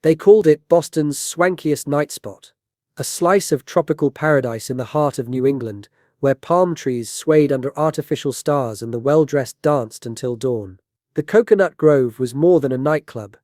They called it Boston's swankiest night spot. A slice of tropical paradise in the heart of New England, where palm trees swayed under artificial stars and the well-dressed danced until dawn. The Cocoanut Grove was more than a nightclub.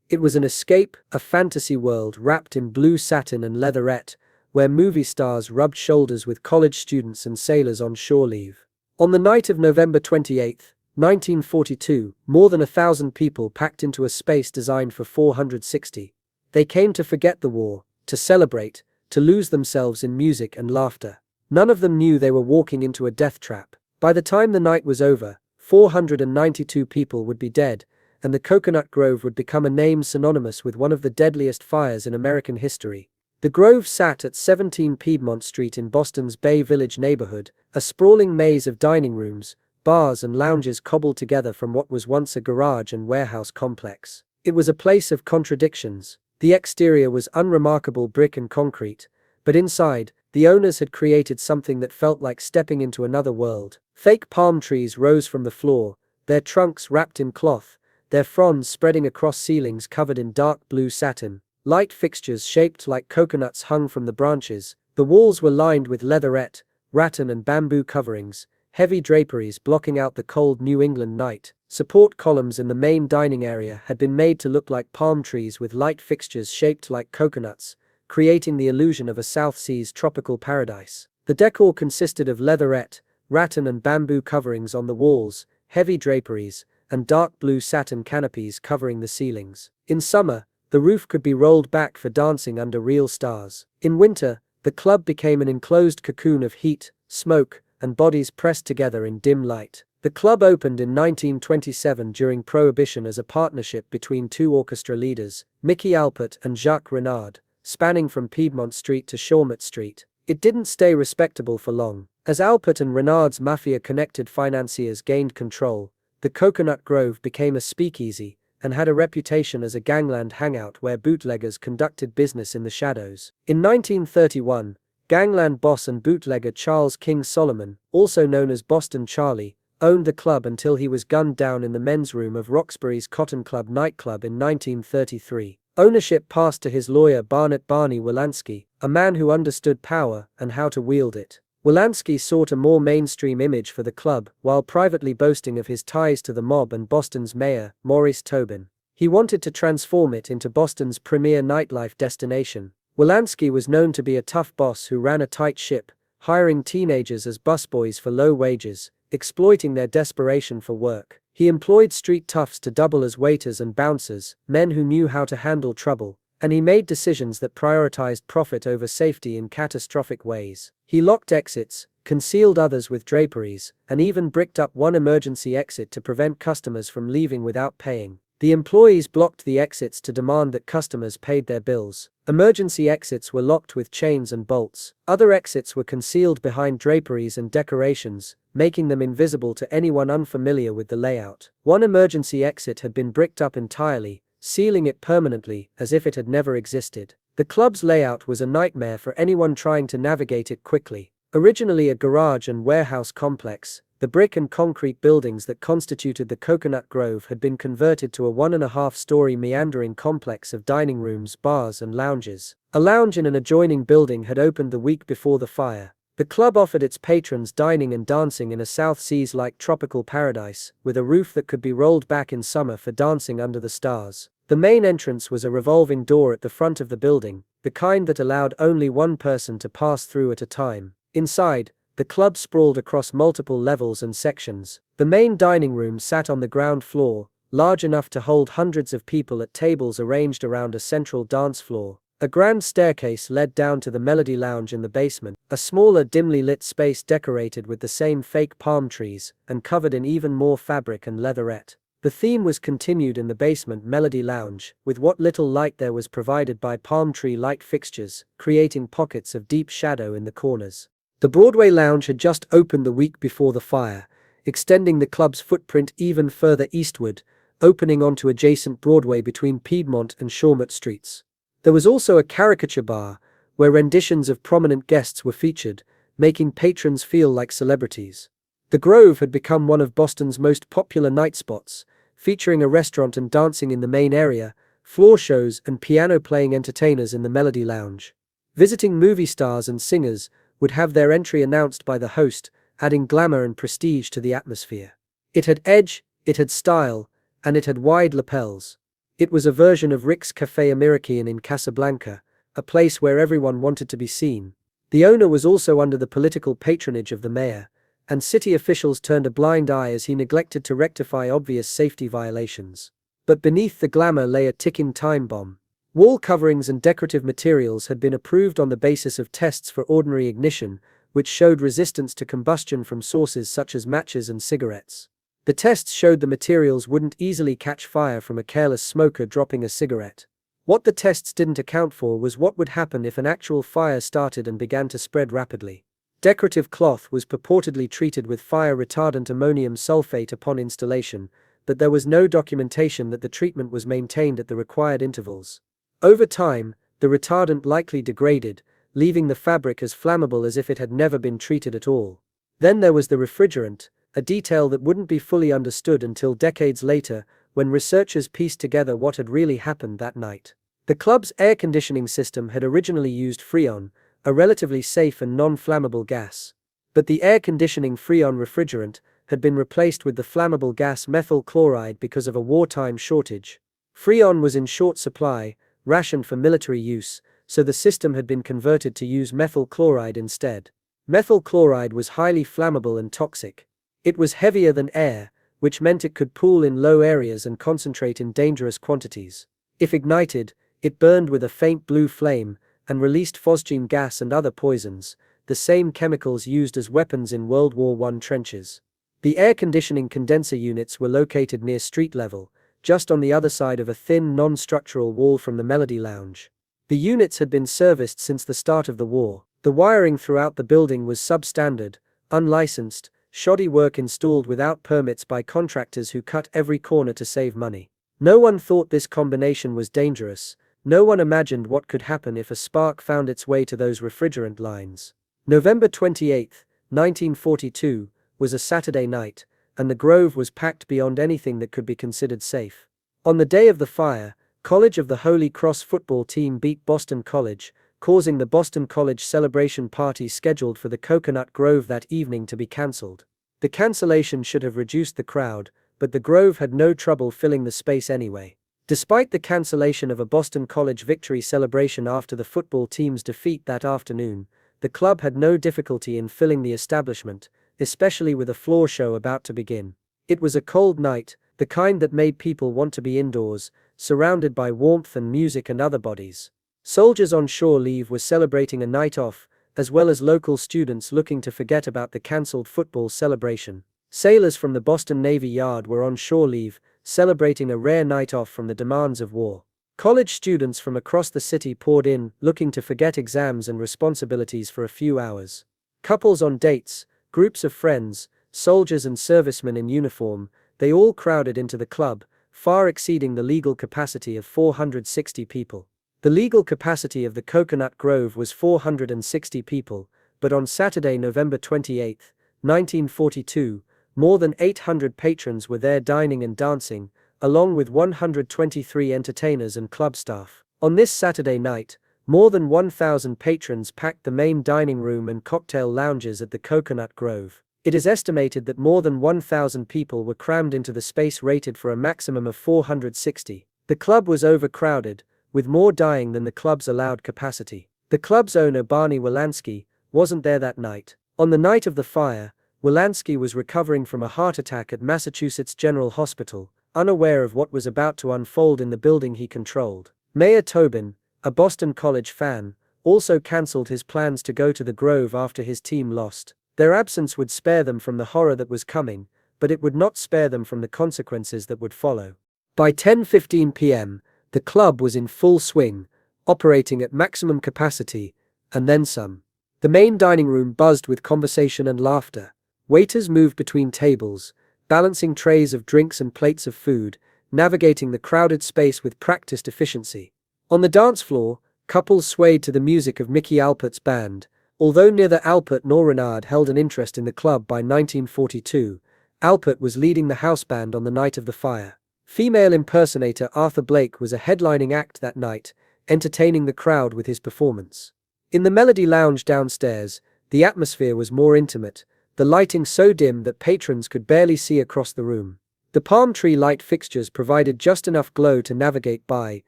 It was an escape, a fantasy world wrapped in blue satin and leatherette, where movie stars rubbed shoulders with college students and sailors on shore leave. On the night of November 28, 1942, more than 1,000 people packed into a space designed for 460. They came to forget the war, to celebrate, to lose themselves in music and laughter. None of them knew they were walking into a death trap. By the time the night was over, 492 people would be dead, and the Cocoanut Grove would become a name synonymous with one of the deadliest fires in American history. The Grove sat at 17 Piedmont Street in Boston's Bay Village neighborhood, a sprawling maze of dining rooms, bars and lounges cobbled together from what was once a garage and warehouse complex. It was a place of contradictions. The exterior was unremarkable brick and concrete, but inside, the owners had created something that felt like stepping into another world. Fake palm trees rose from the floor, their trunks wrapped in cloth, their fronds spreading across ceilings covered in dark blue satin. Light fixtures shaped like coconuts hung from the branches. The walls were lined with leatherette, rattan and bamboo coverings, heavy draperies blocking out the cold New England night. Support columns in the main dining area had been made to look like palm trees with light fixtures shaped like coconuts, creating the illusion of a South Seas tropical paradise. The decor consisted of leatherette, rattan and bamboo coverings on the walls, heavy draperies, and dark blue satin canopies covering the ceilings. In summer, the roof could be rolled back for dancing under real stars. In winter, the club became an enclosed cocoon of heat, smoke, and bodies pressed together in dim light. The club opened in 1927 during Prohibition as a partnership between two orchestra leaders, Mickey Alpert and Jacques Renard, spanning from Piedmont Street to Shawmut Street. It didn't stay respectable for long. As Alpert and Renard's mafia-connected financiers gained control, the Cocoanut Grove became a speakeasy and had a reputation as a gangland hangout where bootleggers conducted business in the shadows. In 1931, gangland boss and bootlegger Charles King Solomon, also known as Boston Charlie, owned the club until he was gunned down in the men's room of Roxbury's Cotton Club nightclub in 1933. Ownership passed to his lawyer Barnett Barney Wilansky, a man who understood power and how to wield it. Wilansky sought a more mainstream image for the club while privately boasting of his ties to the mob and Boston's mayor, Maurice Tobin. He wanted to transform it into Boston's premier nightlife destination. Wilansky was known to be a tough boss who ran a tight ship, hiring teenagers as busboys for low wages, exploiting their desperation for work. He employed street toughs to double as waiters and bouncers, men who knew how to handle trouble, and he made decisions that prioritized profit over safety in catastrophic ways. He locked exits, concealed others with draperies, and even bricked up one emergency exit to prevent customers from leaving without paying. The employees blocked the exits to demand that customers paid their bills. Emergency exits were locked with chains and bolts. Other exits were concealed behind draperies and decorations, making them invisible to anyone unfamiliar with the layout. One emergency exit had been bricked up entirely, sealing it permanently as if it had never existed. The club's layout was a nightmare for anyone trying to navigate it quickly. Originally a garage and warehouse complex, the brick and concrete buildings that constituted the Cocoanut Grove had been converted to a 1.5-story meandering complex of dining rooms, bars and lounges. A lounge in an adjoining building had opened the week before the fire. The club offered its patrons dining and dancing in a South Seas-like tropical paradise, with a roof that could be rolled back in summer for dancing under the stars. The main entrance was a revolving door at the front of the building, the kind that allowed only one person to pass through at a time. Inside, the club sprawled across multiple levels and sections. The main dining room sat on the ground floor, large enough to hold hundreds of people at tables arranged around a central dance floor. A grand staircase led down to the Melody Lounge in the basement, a smaller dimly lit space decorated with the same fake palm trees and covered in even more fabric and leatherette. The theme was continued in the basement Melody Lounge, with what little light there was provided by palm tree light fixtures, creating pockets of deep shadow in the corners. The Broadway Lounge had just opened the week before the fire, extending the club's footprint even further eastward, opening onto adjacent Broadway between Piedmont and Shawmut Streets. There was also a caricature bar, where renditions of prominent guests were featured, making patrons feel like celebrities. The Grove had become one of Boston's most popular night spots, featuring a restaurant and dancing in the main area, floor shows and piano-playing entertainers in the Melody Lounge. Visiting movie stars and singers would have their entry announced by the host, adding glamour and prestige to the atmosphere. It had edge, it had style, and it had wide lapels. It was a version of Rick's Café American in Casablanca, a place where everyone wanted to be seen. The owner was also under the political patronage of the mayor, and city officials turned a blind eye as he neglected to rectify obvious safety violations. But beneath the glamour lay a ticking time bomb. Wall coverings and decorative materials had been approved on the basis of tests for ordinary ignition, which showed resistance to combustion from sources such as matches and cigarettes. The tests showed the materials wouldn't easily catch fire from a careless smoker dropping a cigarette. What the tests didn't account for was what would happen if an actual fire started and began to spread rapidly. Decorative cloth was purportedly treated with fire-retardant ammonium sulfate upon installation, but there was no documentation that the treatment was maintained at the required intervals. Over time, the retardant likely degraded, leaving the fabric as flammable as if it had never been treated at all. Then there was the refrigerant, a detail that wouldn't be fully understood until decades later, when researchers pieced together what had really happened that night. The club's air conditioning system had originally used Freon, a relatively safe and non-flammable gas. But the air conditioning Freon refrigerant had been replaced with the flammable gas methyl chloride because of a wartime shortage. Freon was in short supply, rationed for military use, so the system had been converted to use methyl chloride instead. Methyl chloride was highly flammable and toxic. It was heavier than air, which meant it could pool in low areas and concentrate in dangerous quantities. If ignited, it burned with a faint blue flame and released phosgene gas and other poisons, the same chemicals used as weapons in World War I trenches. The air conditioning condenser units were located near street level, just on the other side of a thin non-structural wall from the Melody Lounge. The units had been serviced since the start of the war. The wiring throughout the building was substandard, unlicensed, shoddy work installed without permits by contractors who cut every corner to save money. No one thought this combination was dangerous. No one imagined what could happen if a spark found its way to those refrigerant lines. November 28, 1942, was a Saturday night, and the Grove was packed beyond anything that could be considered safe. On the day of the fire, College of the Holy Cross football team beat Boston College, causing the Boston College celebration party scheduled for the Cocoanut Grove that evening to be cancelled. The cancellation should have reduced the crowd, but the Grove had no trouble filling the space anyway. Despite the cancellation of a Boston College victory celebration after the football team's defeat that afternoon, the club had no difficulty in filling the establishment, especially with a floor show about to begin. It was a cold night, the kind that made people want to be indoors, surrounded by warmth and music and other bodies. Soldiers on shore leave were celebrating a night off, as well as local students looking to forget about the cancelled football celebration. Sailors from the Boston Navy Yard were on shore leave, celebrating a rare night off from the demands of war. College students from across the city poured in, looking to forget exams and responsibilities for a few hours. Couples on dates, groups of friends, soldiers and servicemen in uniform, they all crowded into the club, far exceeding the legal capacity of 460 people. The legal capacity of the Cocoanut Grove was 460 people, but on Saturday, November 28, 1942, more than 800 patrons were there dining and dancing, along with 123 entertainers and club staff. On this Saturday night, more than 1,000 patrons packed the main dining room and cocktail lounges at the Cocoanut Grove. It is estimated that more than 1,000 people were crammed into the space rated for a maximum of 460. The club was overcrowded, with more dying than the club's allowed capacity. The club's owner Barney Wilansky wasn't there that night. On the night of the fire, Wilansky was recovering from a heart attack at Massachusetts General Hospital, unaware of what was about to unfold in the building he controlled. Mayor Tobin, a Boston College fan, also cancelled his plans to go to the Grove after his team lost. Their absence would spare them from the horror that was coming, but it would not spare them from the consequences that would follow. By 10:15 p.m., the club was in full swing, operating at maximum capacity, and then some. The main dining room buzzed with conversation and laughter. Waiters moved between tables, balancing trays of drinks and plates of food, navigating the crowded space with practiced efficiency. On the dance floor, couples swayed to the music of Mickey Alpert's band. Although neither Alpert nor Renard held an interest in the club by 1942, Alpert was leading the house band on the night of the fire. Female impersonator Arthur Blake was a headlining act that night, entertaining the crowd with his performance. In the Melody Lounge downstairs, the atmosphere was more intimate, the lighting so dim that patrons could barely see across the room. The palm tree light fixtures provided just enough glow to navigate by,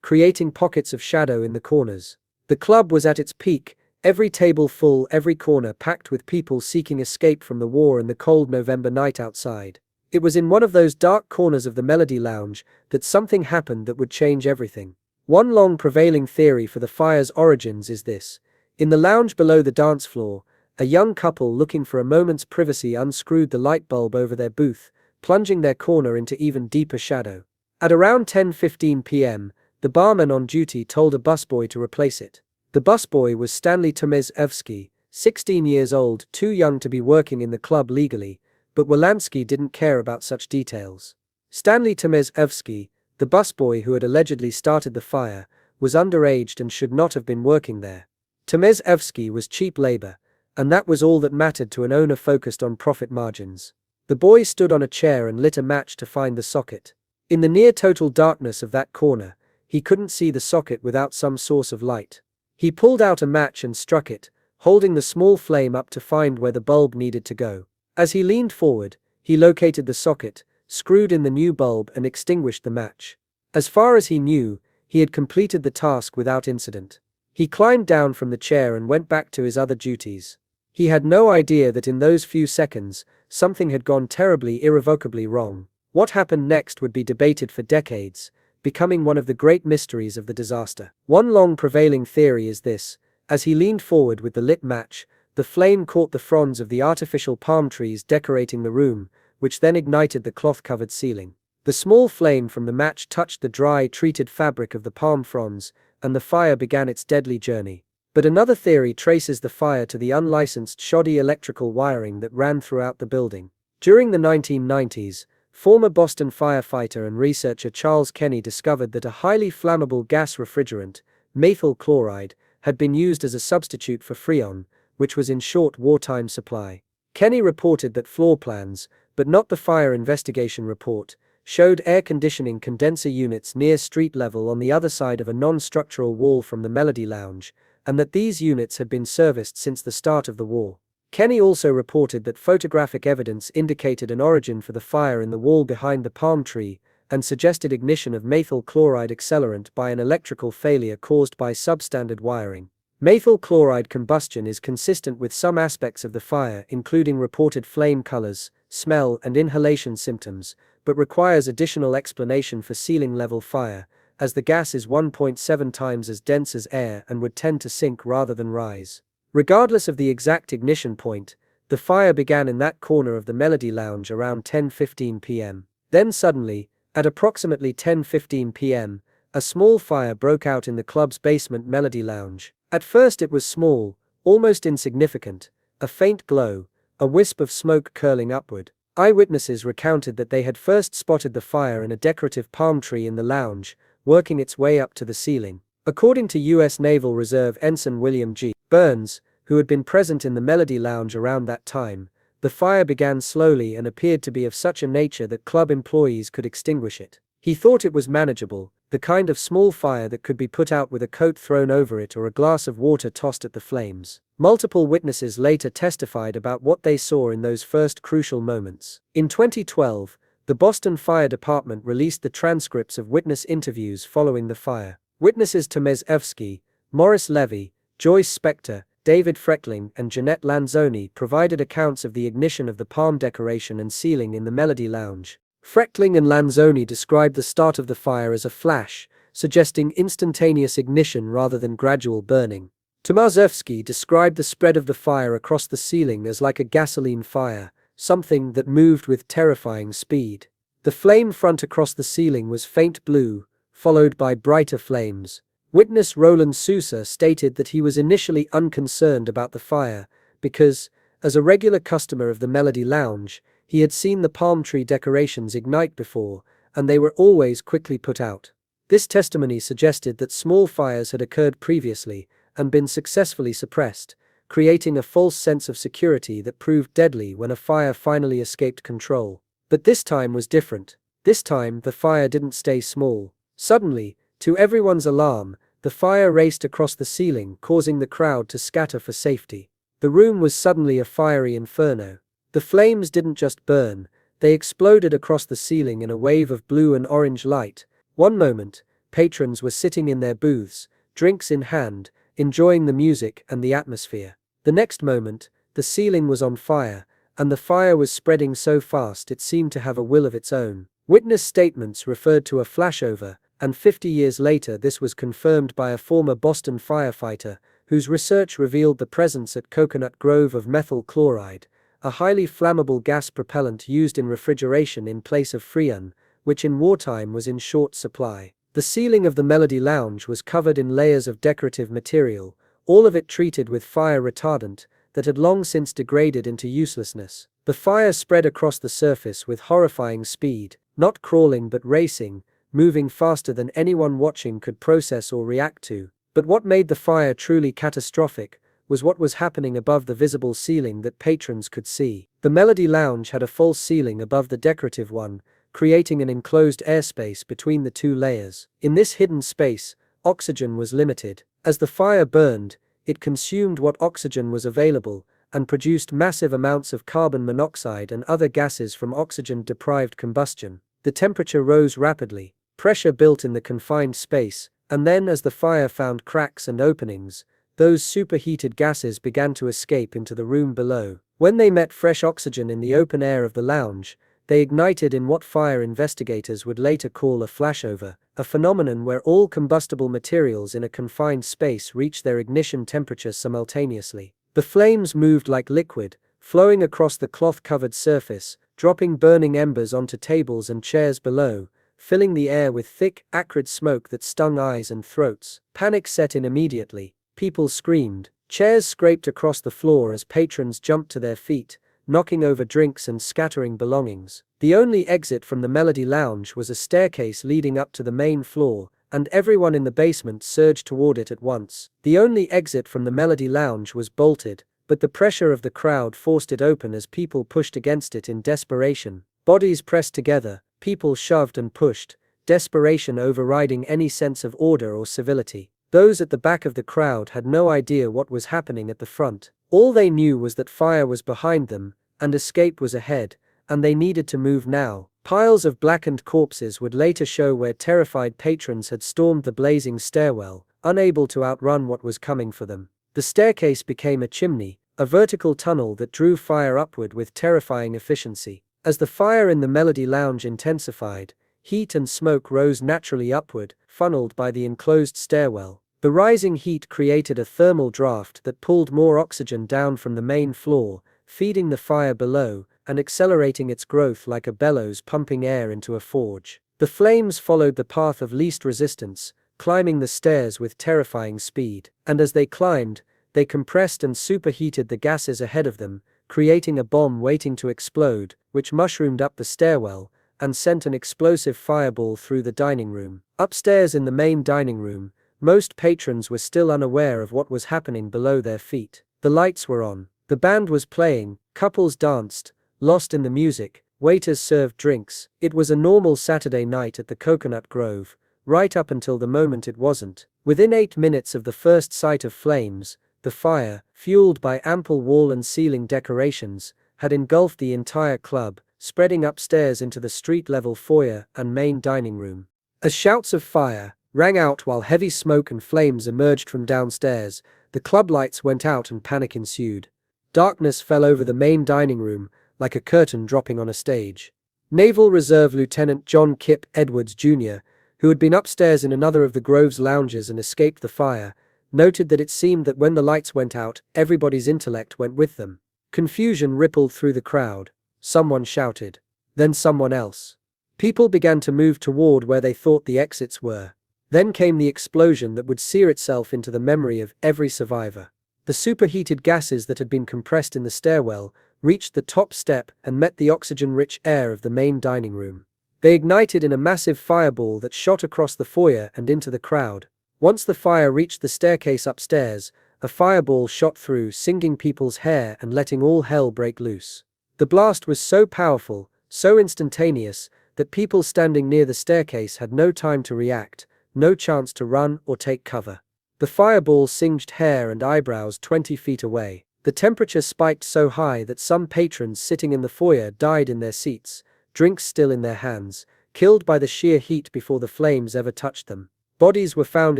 creating pockets of shadow in the corners. The club was at its peak, every table full, every corner packed with people seeking escape from the war and the cold November night outside. It was in one of those dark corners of the Melody Lounge that something happened that would change everything. One long prevailing theory for the fire's origins is this. In the lounge below the dance floor, a young couple looking for a moment's privacy unscrewed the light bulb over their booth, plunging their corner into even deeper shadow. At around 10:15 p.m., the barman on duty told a busboy to replace it. The busboy was Stanley Tomaszewski, 16 years old, too young to be working in the club legally, but Wolanski didn't care about such details. Stanley Tomaszewski, the busboy who had allegedly started the fire, was underage and should not have been working there. Tomaszewski was cheap labor, and that was all that mattered to an owner focused on profit margins. The boy stood on a chair and lit a match to find the socket. In the near-total darkness of that corner, he couldn't see the socket without some source of light. He pulled out a match and struck it, holding the small flame up to find where the bulb needed to go. As he leaned forward, he located the socket, screwed in the new bulb and extinguished the match. As far as he knew, he had completed the task without incident. He climbed down from the chair and went back to his other duties. He had no idea that in those few seconds, something had gone terribly, irrevocably wrong. What happened next would be debated for decades, becoming one of the great mysteries of the disaster. One long prevailing theory is this: as he leaned forward with the lit match, the flame caught the fronds of the artificial palm trees decorating the room, which then ignited the cloth-covered ceiling. The small flame from the match touched the dry, treated fabric of the palm fronds, and the fire began its deadly journey. But another theory traces the fire to the unlicensed, shoddy electrical wiring that ran throughout the building. During the 1990s, former Boston firefighter and researcher Charles Kenny discovered that a highly flammable gas refrigerant, methyl chloride, had been used as a substitute for Freon, which was in short wartime supply. Kenny reported that floor plans, but not the fire investigation report, showed air conditioning condenser units near street level on the other side of a non-structural wall from the Melody Lounge, and that these units had been serviced since the start of the war. Kenny also reported that photographic evidence indicated an origin for the fire in the wall behind the palm tree, and suggested ignition of methyl chloride accelerant by an electrical failure caused by substandard wiring. Methyl chloride combustion is consistent with some aspects of the fire, including reported flame colors, smell, and inhalation symptoms, but requires additional explanation for ceiling-level fire, as the gas is 1.7 times as dense as air and would tend to sink rather than rise. Regardless of the exact ignition point, the fire began in that corner of the Melody Lounge around 10:15 p.m. Then suddenly, at approximately 10:15 p.m., a small fire broke out in the club's basement Melody Lounge. At first it was small, almost insignificant, a faint glow, a wisp of smoke curling upward. Eyewitnesses recounted that they had first spotted the fire in a decorative palm tree in the lounge, working its way up to the ceiling. According to U.S. Naval Reserve Ensign William G. Burns, who had been present in the Melody Lounge around that time, the fire began slowly and appeared to be of such a nature that club employees could extinguish it. He thought it was manageable, the kind of small fire that could be put out with a coat thrown over it or a glass of water tossed at the flames. Multiple witnesses later testified about what they saw in those first crucial moments. In 2012, the Boston Fire Department released the transcripts of witness interviews following the fire. Witnesses Tomaszewski, Morris Levy, Joyce Spector, David Freckling, and Jeanette Lanzoni provided accounts of the ignition of the palm decoration and ceiling in the Melody Lounge. Freckling and Lanzoni described the start of the fire as a flash, suggesting instantaneous ignition rather than gradual burning. Tomaszewski described the spread of the fire across the ceiling as like a gasoline fire, something that moved with terrifying speed. The flame front across the ceiling was faint blue, followed by brighter flames. Witness Roland Sousa stated that he was initially unconcerned about the fire because, as a regular customer of the Melody Lounge, he had seen the palm tree decorations ignite before, and they were always quickly put out. This testimony suggested that small fires had occurred previously and been successfully suppressed, creating a false sense of security that proved deadly when a fire finally escaped control. But this time was different. This time, the fire didn't stay small. Suddenly, to everyone's alarm, the fire raced across the ceiling, causing the crowd to scatter for safety. The room was suddenly a fiery inferno. The flames didn't just burn, they exploded across the ceiling in a wave of blue and orange light. One moment, patrons were sitting in their booths, drinks in hand, enjoying the music and the atmosphere. The next moment, the ceiling was on fire, and the fire was spreading so fast it seemed to have a will of its own. Witness statements referred to a flashover, and 50 years later this was confirmed by a former Boston firefighter, whose research revealed the presence at Cocoanut Grove of methyl chloride, a highly flammable gas propellant used in refrigeration in place of freon, which in wartime was in short supply. The ceiling of the Melody Lounge was covered in layers of decorative material, all of it treated with fire retardant, that had long since degraded into uselessness. The fire spread across the surface with horrifying speed, not crawling but racing, moving faster than anyone watching could process or react to. But what made the fire truly catastrophic was what was happening above the visible ceiling that patrons could see. The Melody Lounge had a false ceiling above the decorative one, creating an enclosed airspace between the two layers. In this hidden space, oxygen was limited. As the fire burned, it consumed what oxygen was available and produced massive amounts of carbon monoxide and other gases from oxygen-deprived combustion. The temperature rose rapidly, pressure built in the confined space, and then as the fire found cracks and openings, those superheated gases began to escape into the room below. When they met fresh oxygen in the open air of the lounge, they ignited in what fire investigators would later call a flashover, a phenomenon where all combustible materials in a confined space reach their ignition temperature simultaneously. The flames moved like liquid, flowing across the cloth-covered surface, dropping burning embers onto tables and chairs below, filling the air with thick, acrid smoke that stung eyes and throats. Panic set in immediately. People screamed. Chairs scraped across the floor as patrons jumped to their feet, knocking over drinks and scattering belongings. The only exit from the Melody Lounge was a staircase leading up to the main floor, and everyone in the basement surged toward it at once. The only exit from the Melody Lounge was bolted, but the pressure of the crowd forced it open as people pushed against it in desperation. Bodies pressed together, people shoved and pushed, desperation overriding any sense of order or civility. Those at the back of the crowd had no idea what was happening at the front. All they knew was that fire was behind them, and escape was ahead, and they needed to move now. Piles of blackened corpses would later show where terrified patrons had stormed the blazing stairwell, unable to outrun what was coming for them. The staircase became a chimney, a vertical tunnel that drew fire upward with terrifying efficiency. As the fire in the Melody Lounge intensified, heat and smoke rose naturally upward, funneled by the enclosed stairwell. The rising heat created a thermal draft that pulled more oxygen down from the main floor, feeding the fire below and accelerating its growth like a bellows pumping air into a forge. The flames followed the path of least resistance, climbing the stairs with terrifying speed. And as they climbed, they compressed and superheated the gases ahead of them, creating a bomb waiting to explode, which mushroomed up the stairwell and sent an explosive fireball through the dining room. Upstairs in the main dining room, most patrons were still unaware of what was happening below their feet. The lights were on. The band was playing, couples danced, lost in the music, waiters served drinks. It was a normal Saturday night at the Cocoanut Grove, right up until the moment it wasn't. Within 8 minutes of the first sight of flames, the fire, fueled by ample wall and ceiling decorations, had engulfed the entire club, spreading upstairs into the street-level foyer and main dining room. As shouts of fire rang out while heavy smoke and flames emerged from downstairs, the club lights went out and panic ensued. Darkness fell over the main dining room, like a curtain dropping on a stage. Naval Reserve Lieutenant John Kip Edwards, Jr., who had been upstairs in another of the Grove's lounges and escaped the fire, noted that it seemed that when the lights went out, everybody's intellect went with them. Confusion rippled through the crowd. Someone shouted. Then someone else. People began to move toward where they thought the exits were. Then came the explosion that would sear itself into the memory of every survivor. The superheated gases that had been compressed in the stairwell reached the top step and met the oxygen-rich air of the main dining room. They ignited in a massive fireball that shot across the foyer and into the crowd. Once the fire reached the staircase upstairs, a fireball shot through, singeing people's hair and letting all hell break loose. The blast was so powerful, so instantaneous, that people standing near the staircase had no time to react, no chance to run or take cover. The fireball singed hair and eyebrows 20 feet away. The temperature spiked so high that some patrons sitting in the foyer died in their seats, drinks still in their hands, killed by the sheer heat before the flames ever touched them. Bodies were found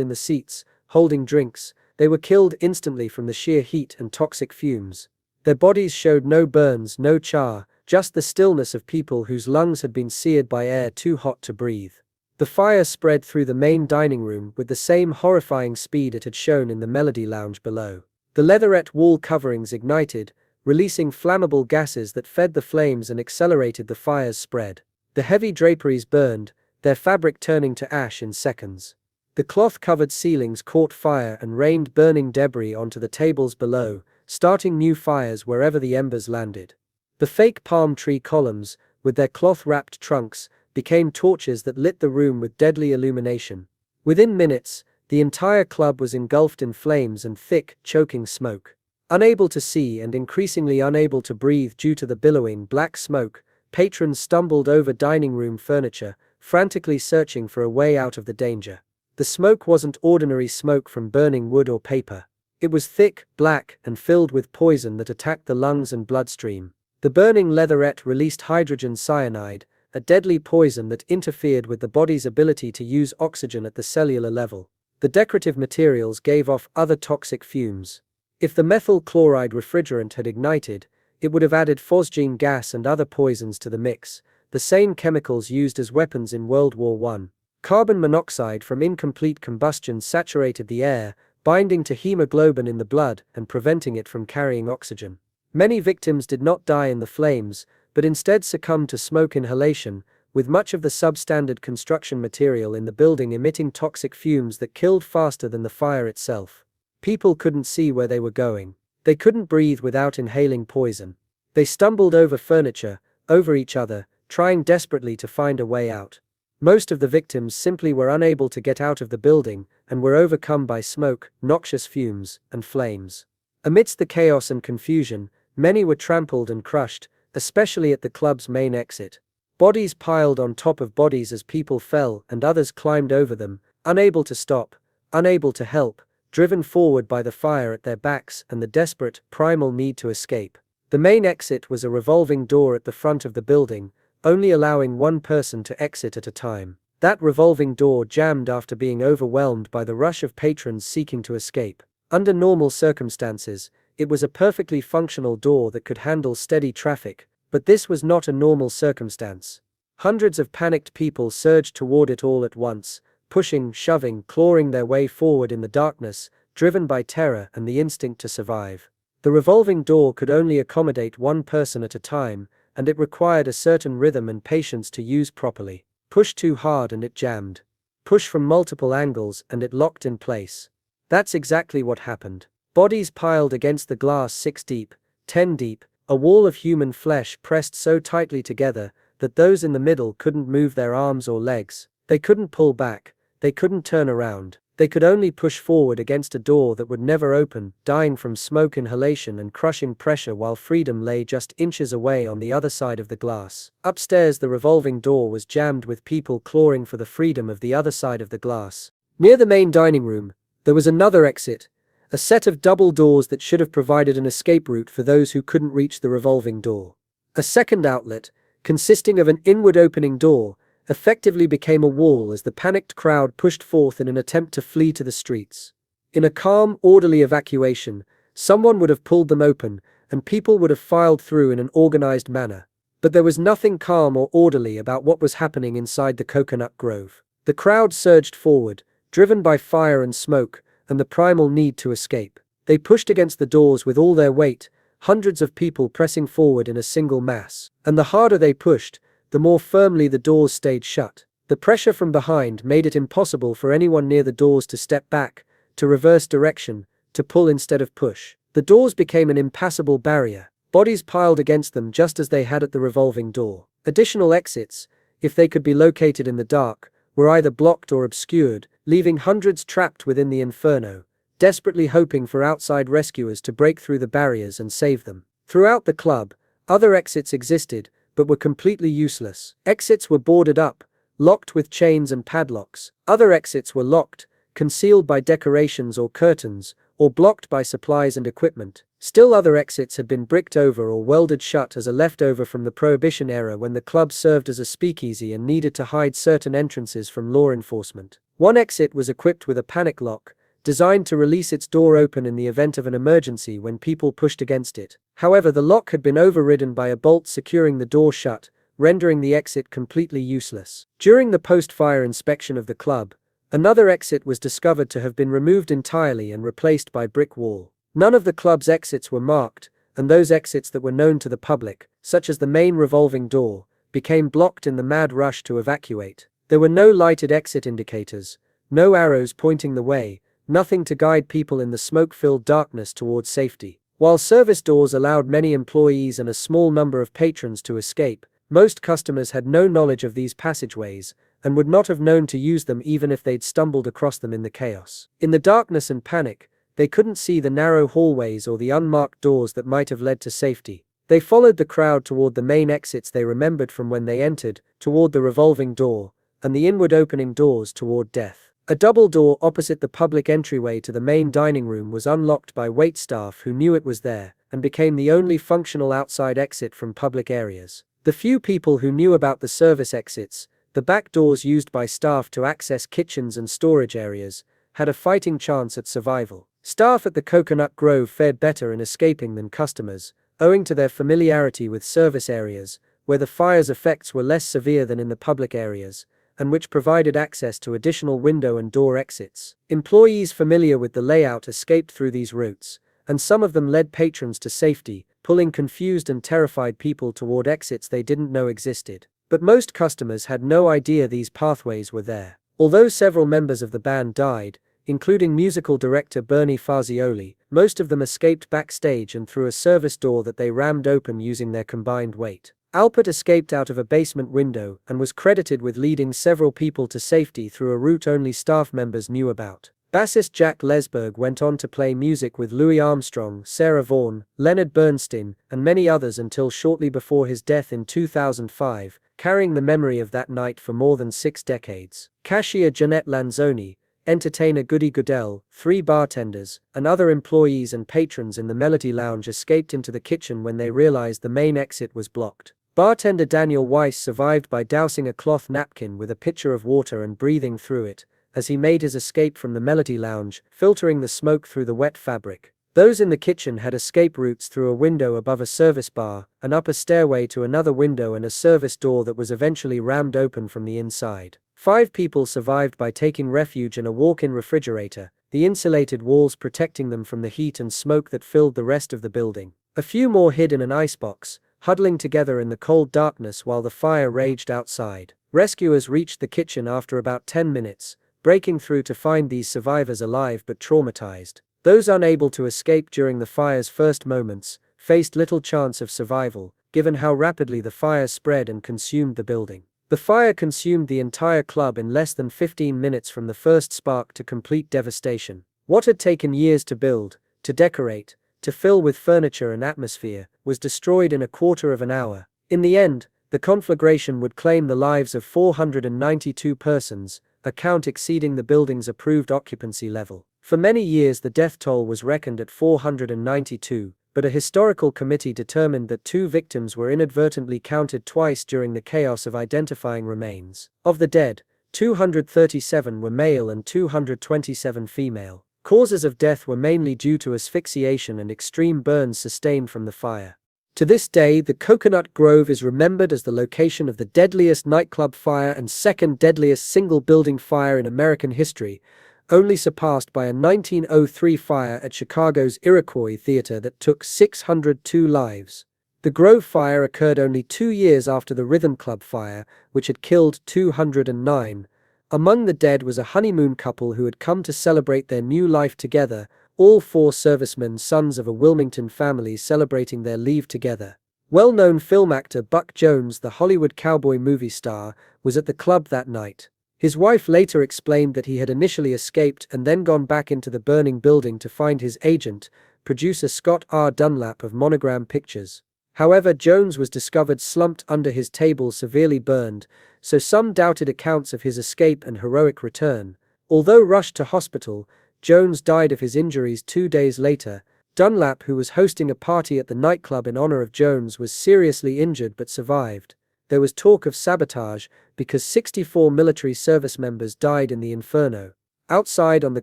in the seats, holding drinks. They were killed instantly from the sheer heat and toxic fumes. Their bodies showed no burns, no char, just the stillness of people whose lungs had been seared by air too hot to breathe. The fire spread through the main dining room with the same horrifying speed it had shown in the Melody Lounge below. The leatherette wall coverings ignited, releasing flammable gases that fed the flames and accelerated the fire's spread. The heavy draperies burned, their fabric turning to ash in seconds. The cloth-covered ceilings caught fire and rained burning debris onto the tables below, starting new fires wherever the embers landed. The fake palm tree columns, with their cloth-wrapped trunks, became torches that lit the room with deadly illumination. Within minutes, the entire club was engulfed in flames and thick, choking smoke. Unable to see and increasingly unable to breathe due to the billowing black smoke, patrons stumbled over dining room furniture, frantically searching for a way out of the danger. The smoke wasn't ordinary smoke from burning wood or paper. It was thick, black, and filled with poison that attacked the lungs and bloodstream. The burning leatherette released hydrogen cyanide, a deadly poison that interfered with the body's ability to use oxygen at the cellular level. The decorative materials gave off other toxic fumes. If the methyl chloride refrigerant had ignited, it would have added phosgene gas and other poisons to the mix, the same chemicals used as weapons in World War I. Carbon monoxide from incomplete combustion saturated the air, binding to hemoglobin in the blood and preventing it from carrying oxygen. Many victims did not die in the flames, but instead succumbed to smoke inhalation, with much of the substandard construction material in the building emitting toxic fumes that killed faster than the fire itself. People couldn't see where they were going. They couldn't breathe without inhaling poison. They stumbled over furniture, over each other, trying desperately to find a way out. Most of the victims simply were unable to get out of the building and were overcome by smoke, noxious fumes, and flames. Amidst the chaos and confusion, many were trampled and crushed, especially at the club's main exit. Bodies piled on top of bodies as people fell and others climbed over them, unable to stop, unable to help, driven forward by the fire at their backs and the desperate, primal need to escape. The main exit was a revolving door at the front of the building, only allowing one person to exit at a time. That revolving door jammed after being overwhelmed by the rush of patrons seeking to escape. Under normal circumstances, it was a perfectly functional door that could handle steady traffic, but this was not a normal circumstance. Hundreds of panicked people surged toward it all at once, pushing, shoving, clawing their way forward in the darkness, driven by terror and the instinct to survive. The revolving door could only accommodate one person at a time, and it required a certain rhythm and patience to use properly. Push too hard and it jammed. Push from multiple angles and it locked in place. That's exactly what happened. Bodies piled against the glass 6 deep, 10 deep, a wall of human flesh pressed so tightly together that those in the middle couldn't move their arms or legs. They couldn't pull back, they couldn't turn around. They could only push forward against a door that would never open, dying from smoke inhalation and crushing pressure while freedom lay just inches away on the other side of the glass. Upstairs, the revolving door was jammed with people clawing for the freedom of the other side of the glass. Near the main dining room, there was another exit, a set of double doors that should have provided an escape route for those who couldn't reach the revolving door. A second outlet, consisting of an inward opening door, effectively became a wall as the panicked crowd pushed forth in an attempt to flee to the streets. In a calm, orderly evacuation, someone would have pulled them open, and people would have filed through in an organized manner. But there was nothing calm or orderly about what was happening inside the Cocoanut Grove. The crowd surged forward, driven by fire and smoke, and the primal need to escape. They pushed against the doors with all their weight, hundreds of people pressing forward in a single mass. And the harder they pushed, the more firmly the doors stayed shut. The pressure from behind made it impossible for anyone near the doors to step back, to reverse direction, to pull instead of push. The doors became an impassable barrier. Bodies piled against them just as they had at the revolving door. Additional exits, if they could be located in the dark, were either blocked or obscured, leaving hundreds trapped within the Inferno, desperately hoping for outside rescuers to break through the barriers and save them. Throughout the club, other exits existed, but were completely useless. Exits were boarded up, locked with chains and padlocks. Other exits were locked, concealed by decorations or curtains, or blocked by supplies and equipment. Still other exits had been bricked over or welded shut as a leftover from the Prohibition era when the club served as a speakeasy and needed to hide certain entrances from law enforcement. One exit was equipped with a panic lock, designed to release its door open in the event of an emergency when people pushed against it. However, the lock had been overridden by a bolt securing the door shut, rendering the exit completely useless. During the post-fire inspection of the club, another exit was discovered to have been removed entirely and replaced by brick wall. None of the club's exits were marked, and those exits that were known to the public, such as the main revolving door, became blocked in the mad rush to evacuate. There were no lighted exit indicators, no arrows pointing the way, nothing to guide people in the smoke-filled darkness towards safety. While service doors allowed many employees and a small number of patrons to escape, most customers had no knowledge of these passageways and would not have known to use them even if they'd stumbled across them in the chaos. In the darkness and panic, they couldn't see the narrow hallways or the unmarked doors that might have led to safety. They followed the crowd toward the main exits they remembered from when they entered, toward the revolving door, and the inward opening doors toward death. A double door opposite the public entryway to the main dining room was unlocked by waitstaff who knew it was there, and became the only functional outside exit from public areas. The few people who knew about the service exits, the back doors used by staff to access kitchens and storage areas, had a fighting chance at survival. Staff at the Cocoanut Grove fared better in escaping than customers, owing to their familiarity with service areas, where the fire's effects were less severe than in the public areas, and which provided access to additional window and door exits. Employees familiar with the layout escaped through these routes, and some of them led patrons to safety, pulling confused and terrified people toward exits they didn't know existed. But most customers had no idea these pathways were there. Although several members of the band died, including musical director Bernie Fazioli, most of them escaped backstage and through a service door that they rammed open using their combined weight. Alpert escaped out of a basement window and was credited with leading several people to safety through a route only staff members knew about. Bassist Jack Lesberg went on to play music with Louis Armstrong, Sarah Vaughan, Leonard Bernstein, and many others until shortly before his death in 2005, carrying the memory of that night for more than 6 decades. Cashier Jeanette Lanzoni, entertainer Goody Goodell, 3 bartenders, and other employees and patrons in the Melody Lounge escaped into the kitchen when they realized the main exit was blocked. Bartender Daniel Weiss survived by dousing a cloth napkin with a pitcher of water and breathing through it, as he made his escape from the Melody Lounge, filtering the smoke through the wet fabric. Those in the kitchen had escape routes through a window above a service bar, an upper stairway to another window and a service door that was eventually rammed open from the inside. 5 people survived by taking refuge in a walk-in refrigerator, the insulated walls protecting them from the heat and smoke that filled the rest of the building. A few more hid in an icebox, huddling together in the cold darkness while the fire raged outside. Rescuers reached the kitchen after about 10 minutes, breaking through to find these survivors alive but traumatized. Those unable to escape during the fire's first moments faced little chance of survival, given how rapidly the fire spread and consumed the building. The fire consumed the entire club in less than 15 minutes from the first spark to complete devastation. What had taken years to build, to decorate, to fill with furniture and atmosphere, was destroyed in a quarter of an hour. In the end, the conflagration would claim the lives of 492 persons, a count exceeding the building's approved occupancy level. For many years the death toll was reckoned at 492, but a historical committee determined that 2 victims were inadvertently counted twice during the chaos of identifying remains. Of the dead, 237 were male and 227 female. Causes of death were mainly due to asphyxiation and extreme burns sustained from the fire. To this day, the Cocoanut Grove is remembered as the location of the deadliest nightclub fire and second deadliest single-building fire in American history, only surpassed by a 1903 fire at Chicago's Iroquois Theater that took 602 lives. The Grove fire occurred only 2 years after the Rhythm Club fire, which had killed 209. Among the dead was a honeymoon couple who had come to celebrate their new life together, all 4 servicemen, sons of a Wilmington family celebrating their leave together. Well-known film actor Buck Jones, the Hollywood cowboy movie star, was at the club that night. His wife later explained that he had initially escaped and then gone back into the burning building to find his agent, producer Scott R. Dunlap of Monogram Pictures. However, Jones was discovered slumped under his table, severely burned, so some doubted accounts of his escape and heroic return. Although rushed to hospital, Jones died of his injuries 2 days later. Dunlap, who was hosting a party at the nightclub in honor of Jones, was seriously injured but survived. There was talk of sabotage because 64 military service members died in the Inferno. Outside on the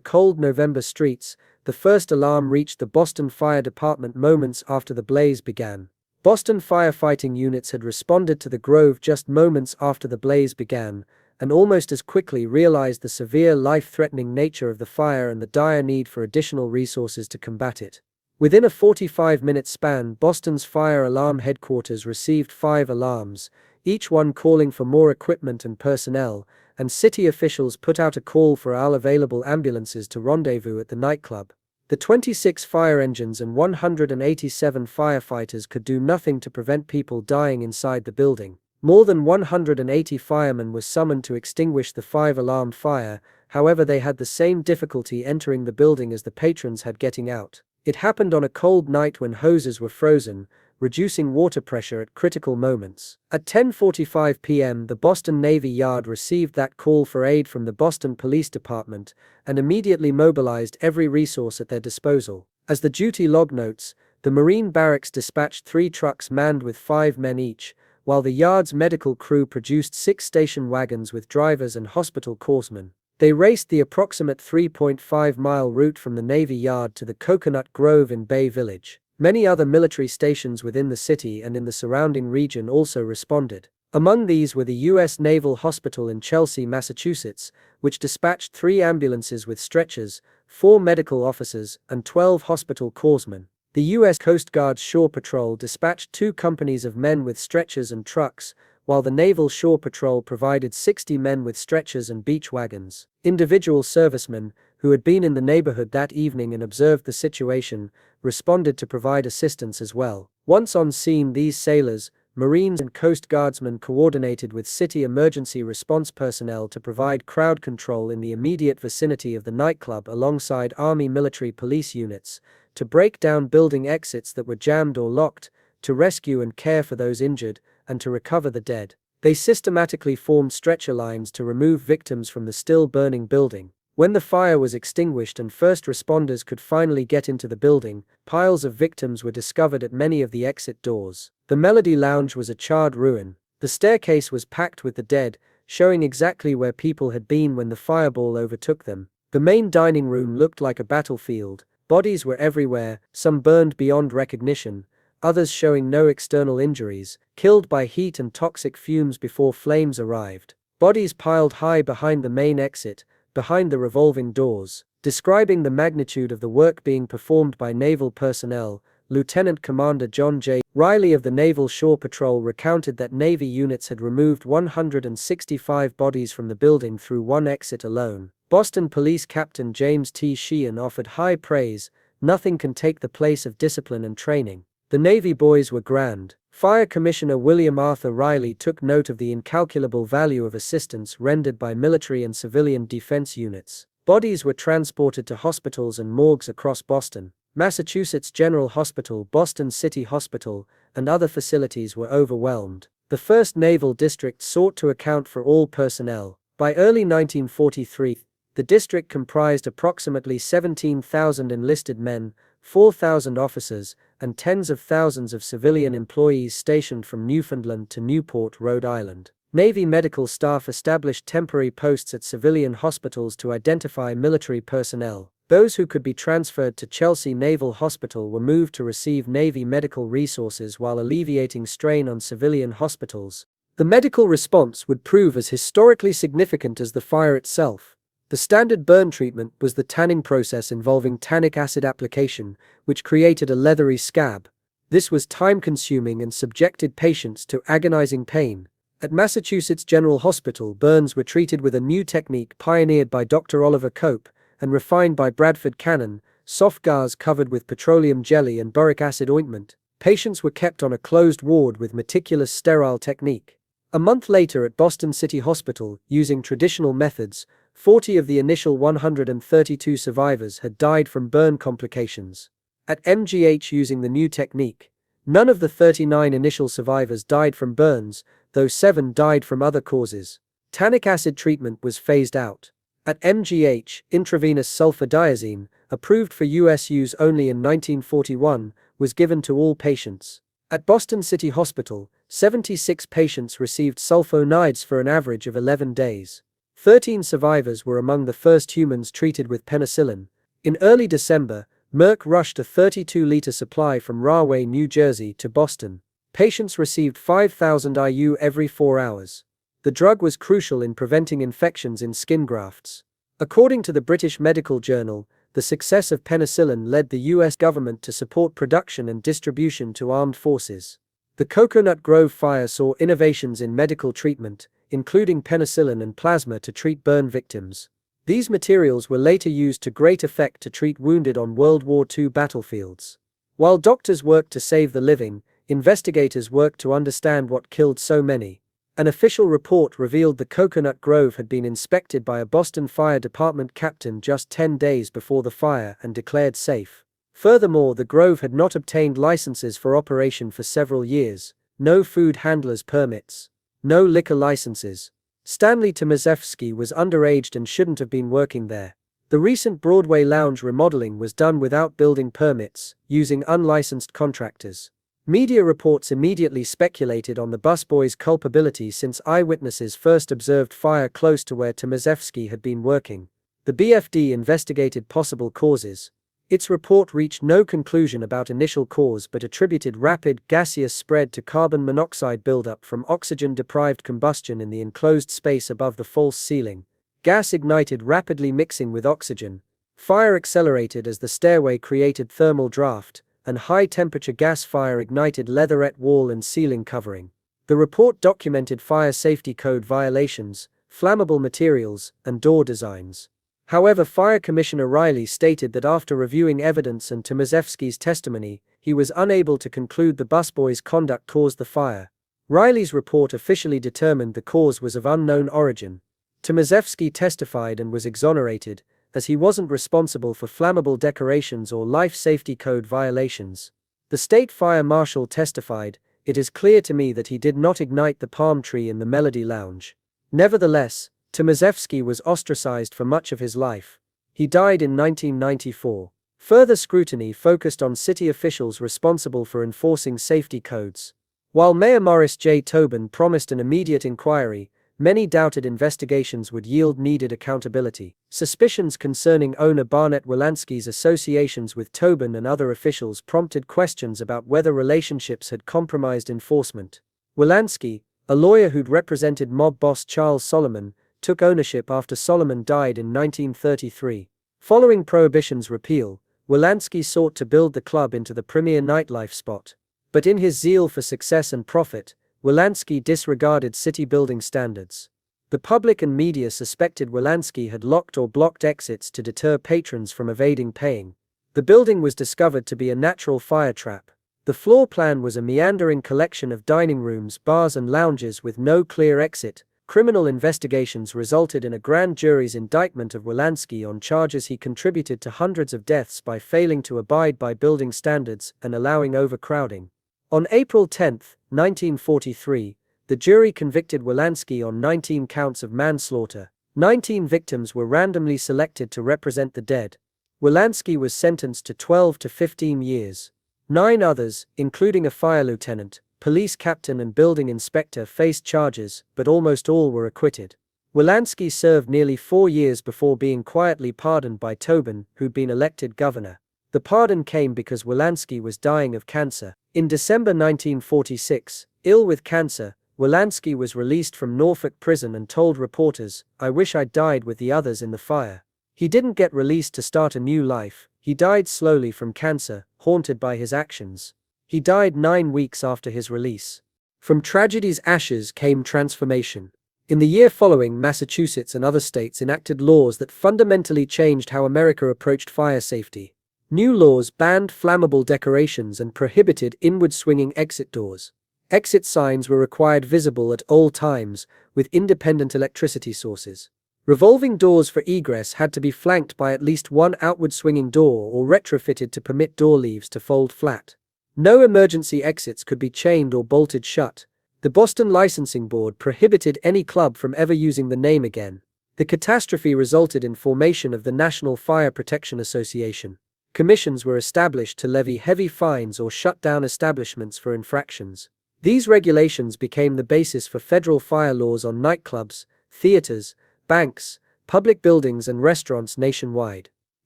cold November streets, the first alarm reached the Boston Fire Department moments after the blaze began. Boston firefighting units had responded to the Grove just moments after the blaze began, and almost as quickly realized the severe life-threatening nature of the fire and the dire need for additional resources to combat it. Within a 45-minute span, Boston's fire alarm headquarters received 5 alarms, each one calling for more equipment and personnel, and city officials put out a call for all available ambulances to rendezvous at the nightclub. The 26 fire engines and 187 firefighters could do nothing to prevent people dying inside the building. More than 180 firemen were summoned to extinguish the 5-alarm fire, however they had the same difficulty entering the building as the patrons had getting out. It happened on a cold night when hoses were frozen, reducing water pressure at critical moments. At 10:45 p.m. the Boston Navy Yard received that call for aid from the Boston Police Department and immediately mobilized every resource at their disposal. As the duty log notes, the Marine Barracks dispatched 3 trucks manned with 5 men each, while the yard's medical crew produced 6 station wagons with drivers and hospital corpsmen. They raced the approximate 3.5-mile route from the Navy Yard to the Cocoanut Grove in Bay Village. Many other military stations within the city and in the surrounding region also responded. Among these were the U.S. Naval Hospital in Chelsea, Massachusetts, which dispatched 3 ambulances with stretchers, 4 medical officers, and 12 hospital corpsmen. The U.S. Coast Guard's Shore Patrol dispatched 2 companies of men with stretchers and trucks, while the Naval Shore Patrol provided 60 men with stretchers and beach wagons. Individual servicemen, who had been in the neighborhood that evening and observed the situation, responded to provide assistance as well. Once on scene, these sailors, Marines and Coast Guardsmen coordinated with city emergency response personnel to provide crowd control in the immediate vicinity of the nightclub alongside Army military police units, to break down building exits that were jammed or locked, to rescue and care for those injured, and to recover the dead. They systematically formed stretcher lines to remove victims from the still burning building. When the fire was extinguished and first responders could finally get into the building, piles of victims were discovered at many of the exit doors. The Melody Lounge was a charred ruin. The staircase was packed with the dead, showing exactly where people had been when the fireball overtook them. The main dining room looked like a battlefield. Bodies were everywhere, some burned beyond recognition, others showing no external injuries, killed by heat and toxic fumes before flames arrived. Bodies piled high behind the main exit, behind the revolving doors. Describing the magnitude of the work being performed by naval personnel, Lieutenant Commander John J. Riley of the Naval Shore Patrol recounted that Navy units had removed 165 bodies from the building through one exit alone. Boston Police Captain James T. Sheehan offered high praise. "Nothing can take the place of discipline and training. The Navy boys were grand." Fire Commissioner William Arthur Riley took note of the incalculable value of assistance rendered by military and civilian defense units. Bodies were transported to hospitals and morgues across Boston. Massachusetts General Hospital, Boston City Hospital, and other facilities were overwhelmed. The 1st Naval District sought to account for all personnel. By early 1943, the district comprised approximately 17,000 enlisted men, 4,000 officers, and tens of thousands of civilian employees stationed from Newfoundland to Newport, Rhode Island. Navy medical staff established temporary posts at civilian hospitals to identify military personnel. Those who could be transferred to Chelsea Naval Hospital were moved to receive Navy medical resources while alleviating strain on civilian hospitals. The medical response would prove as historically significant as the fire itself. The standard burn treatment was the tanning process involving tannic acid application, which created a leathery scab. This was time-consuming and subjected patients to agonizing pain. At Massachusetts General Hospital, burns were treated with a new technique pioneered by Dr. Oliver Cope and refined by Bradford Cannon, soft gauze covered with petroleum jelly and boric acid ointment. Patients were kept on a closed ward with meticulous sterile technique. A month later at Boston City Hospital, using traditional methods, 40 of the initial 132 survivors had died from burn complications. At MGH, using the new technique, None of the 39 initial survivors died from burns, though 7 died from other causes. Tannic acid treatment was phased out. At MGH, intravenous sulfadiazine, approved for US use only in 1941, was given to all patients. At Boston City Hospital, 76 patients received sulfonides for an average of 11 days. 13 survivors were among the first humans treated with penicillin. In early December, Merck rushed a 32-liter supply from Rahway, New Jersey to Boston. Patients received 5,000 IU every 4 hours. The drug was crucial in preventing infections in skin grafts. According to the British Medical Journal, the success of penicillin led the US government to support production and distribution to armed forces. The Cocoanut Grove fire saw innovations in medical treatment, including penicillin and plasma to treat burn victims. These materials were later used to great effect to treat wounded on World War II battlefields. While doctors worked to save the living, investigators worked to understand what killed so many. An official report revealed the Cocoanut Grove had been inspected by a Boston Fire Department captain just 10 days before the fire and declared safe. Furthermore, the Grove had not obtained licenses for operation for several years, no food handlers permits, no liquor licenses. Stanley Tomaszewski was underage and shouldn't have been working there. The recent Broadway lounge remodeling was done without building permits, using unlicensed contractors. Media reports immediately speculated on the busboy's culpability since eyewitnesses first observed fire close to where Tomaszewski had been working. The BFD investigated possible causes. Its report reached no conclusion about initial cause but attributed rapid gaseous spread to carbon monoxide buildup from oxygen-deprived combustion in the enclosed space above the false ceiling. Gas ignited rapidly mixing with oxygen. Fire accelerated as the stairway created thermal draft, and high-temperature gas fire ignited leatherette wall and ceiling covering. The report documented fire safety code violations, flammable materials, and door designs. However, Fire Commissioner Riley stated that after reviewing evidence and Tomaszewski's testimony, he was unable to conclude the busboy's conduct caused the fire. Riley's report officially determined the cause was of unknown origin. Tomaszewski testified and was exonerated, as he wasn't responsible for flammable decorations or life safety code violations. The state fire marshal testified, "It is clear to me that he did not ignite the palm tree in the Melody Lounge." Nevertheless, Tomaszewski was ostracized for much of his life. He died in 1994. Further scrutiny focused on city officials responsible for enforcing safety codes. While Mayor Morris J. Tobin promised an immediate inquiry, many doubted investigations would yield needed accountability. Suspicions concerning owner Barnett Wolanski's associations with Tobin and other officials prompted questions about whether relationships had compromised enforcement. Wolanski, a lawyer who'd represented mob boss Charles Solomon, took ownership after Solomon died in 1933. Following Prohibition's repeal, Wolanski sought to build the club into the premier nightlife spot. But in his zeal for success and profit, Wolanski disregarded city building standards. The public and media suspected Wolanski had locked or blocked exits to deter patrons from evading paying. The building was discovered to be a natural fire trap. The floor plan was a meandering collection of dining rooms, bars and lounges with no clear exit. Criminal investigations resulted in a grand jury's indictment of Wolanski on charges he contributed to hundreds of deaths by failing to abide by building standards and allowing overcrowding. On April 10, 1943, the jury convicted Wolanski on 19 counts of manslaughter. 19 victims were randomly selected to represent the dead. Wolanski was sentenced to 12 to 15 years. 9 others, including a fire lieutenant, police captain and building inspector, faced charges, but almost all were acquitted. Wolanski served nearly 4 years before being quietly pardoned by Tobin, who'd been elected governor. The pardon came because Wolanski was dying of cancer. In December 1946, ill with cancer, Wolanski was released from Norfolk prison and told reporters, "I wish I'd died with the others in the fire." He didn't get released to start a new life. He died slowly from cancer, haunted by his actions. He died 9 weeks after his release. From tragedy's ashes came transformation. In the year following, Massachusetts and other states enacted laws that fundamentally changed how America approached fire safety. New laws banned flammable decorations and prohibited inward-swinging exit doors. Exit signs were required visible at all times, with independent electricity sources. Revolving doors for egress had to be flanked by at least one outward-swinging door or retrofitted to permit door leaves to fold flat. No emergency exits could be chained or bolted shut. The Boston Licensing Board prohibited any club from ever using the name again. The catastrophe resulted in formation of the National Fire Protection Association. Commissions were established to levy heavy fines or shut down establishments for infractions. These regulations became the basis for federal fire laws on nightclubs, theaters, banks, public buildings and restaurants nationwide.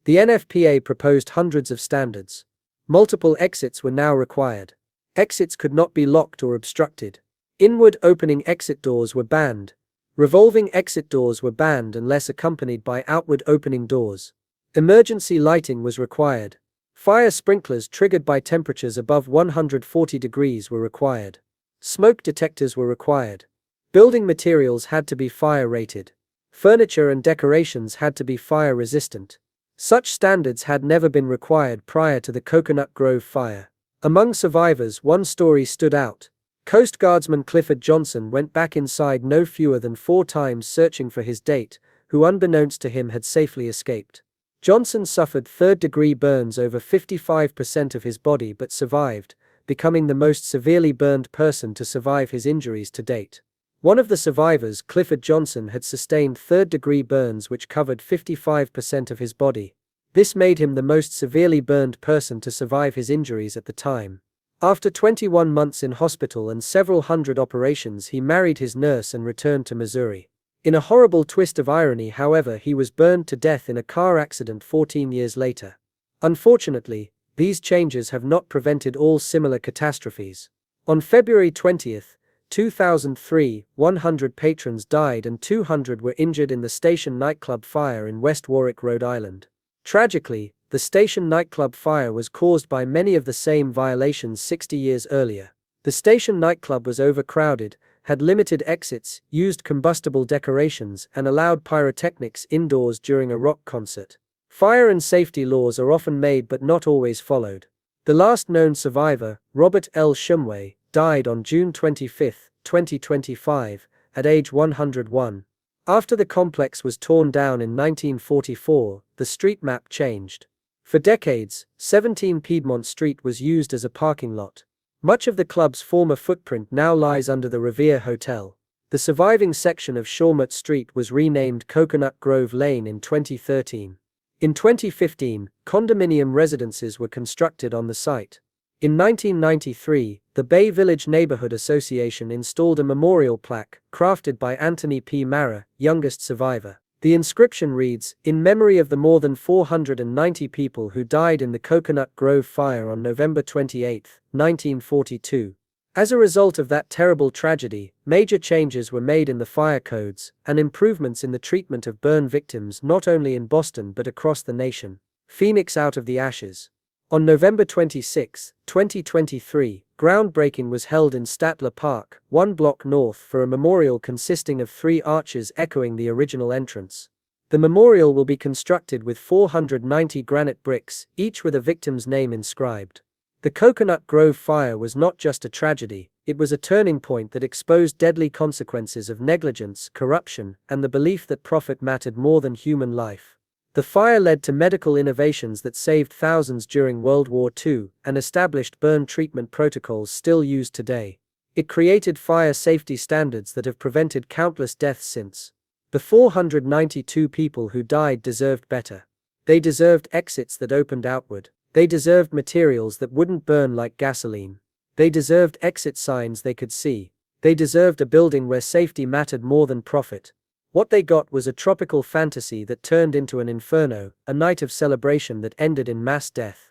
The NFPA proposed hundreds of standards. Multiple exits were now required. Exits could not be locked or obstructed. Inward opening exit doors were banned. Revolving exit doors were banned unless accompanied by outward opening doors. Emergency lighting was required. Fire sprinklers triggered by temperatures above 140 degrees were required. Smoke detectors were required. Building materials had to be fire-rated. Furniture and decorations had to be fire-resistant. Such standards had never been required prior to the Cocoanut Grove fire. Among survivors, one story stood out. Coast Guardsman Clifford Johnson went back inside no fewer than 4 times searching for his date, who unbeknownst to him had safely escaped. Johnson suffered third-degree burns over 55% of his body but survived, becoming the most severely burned person to survive his injuries to date. One of the survivors, Clifford Johnson, had sustained third-degree burns which covered 55% of his body. This made him the most severely burned person to survive his injuries at the time. After 21 months in hospital and several hundred operations, he married his nurse and returned to Missouri. In a horrible twist of irony, however, he was burned to death in a car accident 14 years later. Unfortunately, these changes have not prevented all similar catastrophes. On February 20, 2003, 100 patrons died and 200 were injured in the Station nightclub fire in West Warwick, Rhode Island. Tragically, the Station nightclub fire was caused by many of the same violations 60 years earlier. The Station nightclub was overcrowded, had limited exits, used combustible decorations, and allowed pyrotechnics indoors during a rock concert. Fire and safety laws are often made but not always followed. The last known survivor, Robert L. Shumway, died on June 25, 2025, at age 101. After the complex was torn down in 1944, the street map changed. For decades, 17 Piedmont Street was used as a parking lot. Much of the club's former footprint now lies under the Revere Hotel. The surviving section of Shawmut Street was renamed Cocoanut Grove Lane in 2013. In 2015, condominium residences were constructed on the site. In 1993, the Bay Village Neighborhood Association installed a memorial plaque, crafted by Anthony P. Mara, youngest survivor. The inscription reads, "In memory of the more than 490 people who died in the Cocoanut Grove fire on November 28, 1942. As a result of that terrible tragedy, major changes were made in the fire codes, and improvements in the treatment of burn victims not only in Boston but across the nation." Phoenix out of the ashes. On November 26, 2023, groundbreaking was held in Statler Park, 1 block north, for a memorial consisting of 3 arches echoing the original entrance. The memorial will be constructed with 490 granite bricks, each with a victim's name inscribed. The Cocoanut Grove fire was not just a tragedy, it was a turning point that exposed deadly consequences of negligence, corruption, and the belief that profit mattered more than human life. The fire led to medical innovations that saved thousands during World War II and established burn treatment protocols still used today. It created fire safety standards that have prevented countless deaths since. The 492 people who died deserved better. They deserved exits that opened outward. They deserved materials that wouldn't burn like gasoline. They deserved exit signs they could see. They deserved a building where safety mattered more than profit. What they got was a tropical fantasy that turned into an inferno, a night of celebration that ended in mass death.